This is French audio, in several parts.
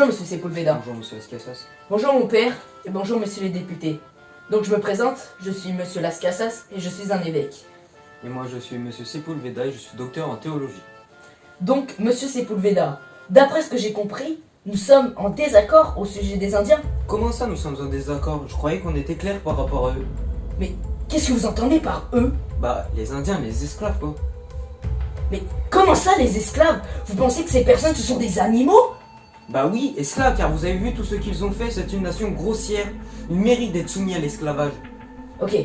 Bonjour monsieur Sepulveda. Bonjour monsieur Escassas. Bonjour mon père et bonjour monsieur les députés. Donc je me présente, je suis monsieur Las Casas et je suis un évêque. Et moi je suis monsieur Sepulveda et je suis docteur en théologie. Donc monsieur Sepulveda, d'après ce que j'ai compris, nous sommes en désaccord au sujet des Indiens. Comment ça nous sommes en désaccord? Je croyais qu'on était clair par rapport à eux. Mais qu'est-ce que vous entendez par eux? Bah les Indiens, les esclaves quoi. Mais comment ça les esclaves? Vous pensez que ces personnes ce sont des animaux? Bah oui, esclaves, car vous avez vu tout ce qu'ils ont fait, c'est une nation grossière. Ils méritent d'être soumis à l'esclavage. Ok,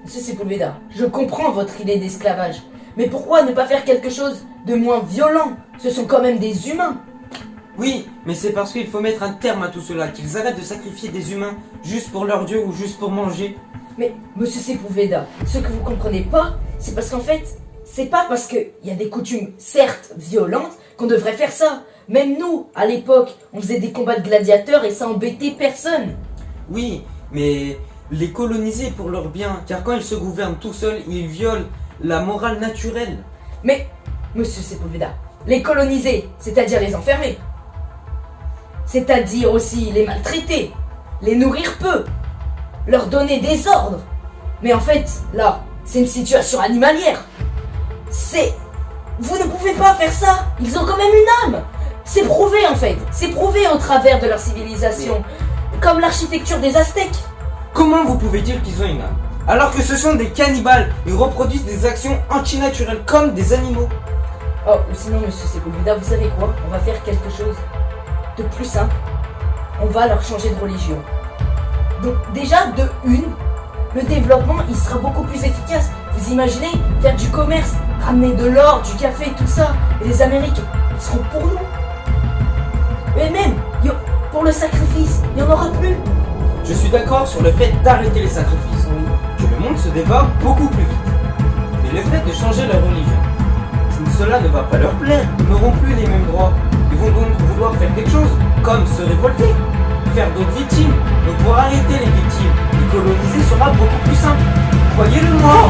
monsieur Sepulveda, je comprends votre idée d'esclavage. Mais pourquoi ne pas faire quelque chose de moins violent? Ce sont quand même des humains. Oui, mais c'est parce qu'il faut mettre un terme à tout cela, qu'ils arrêtent de sacrifier des humains juste pour leur dieu ou juste pour manger. Mais monsieur Sepulveda, ce que vous comprenez pas, c'est parce qu'en fait, c'est pas parce qu'il y a des coutumes certes violentes qu'on devrait faire ça. Même nous, à l'époque, on faisait des combats de gladiateurs et ça embêtait personne. Oui, mais les coloniser pour leur bien, car quand ils se gouvernent tout seuls, ils violent la morale naturelle. Mais, monsieur Sepulveda, les coloniser, c'est-à-dire les enfermer. C'est-à-dire aussi les maltraiter, les nourrir peu, leur donner des ordres. Mais en fait, là, c'est une situation animalière. Vous ne pouvez pas faire ça. Ils ont quand même une âme. C'est prouvé en fait. C'est prouvé au travers de leur civilisation. Comme l'architecture des Aztèques. Comment vous pouvez dire qu'ils ont une âme? Alors que ce sont des cannibales, ils reproduisent des actions antinaturelles comme des animaux. Oh, sinon monsieur Sepulveda, vous savez quoi? On va faire quelque chose de plus simple. On va leur changer de religion. Donc déjà, de une, le développement, il sera beaucoup plus efficace. Vous imaginez faire du commerce, ramener de l'or, du café, tout ça. Et les Américains, ils seront pour nous. Et même, pour le sacrifice, il n'y en aura plus. Je suis d'accord sur le fait d'arrêter les sacrifices, que le monde se développe beaucoup plus vite. Mais le fait de changer leur religion, si cela ne va pas leur plaire, ils n'auront plus les mêmes droits. Ils vont donc vouloir faire quelque chose, comme se révolter, faire d'autres victimes. Donc pour arrêter les victimes, les coloniser sera beaucoup plus simple. Croyez-le moi.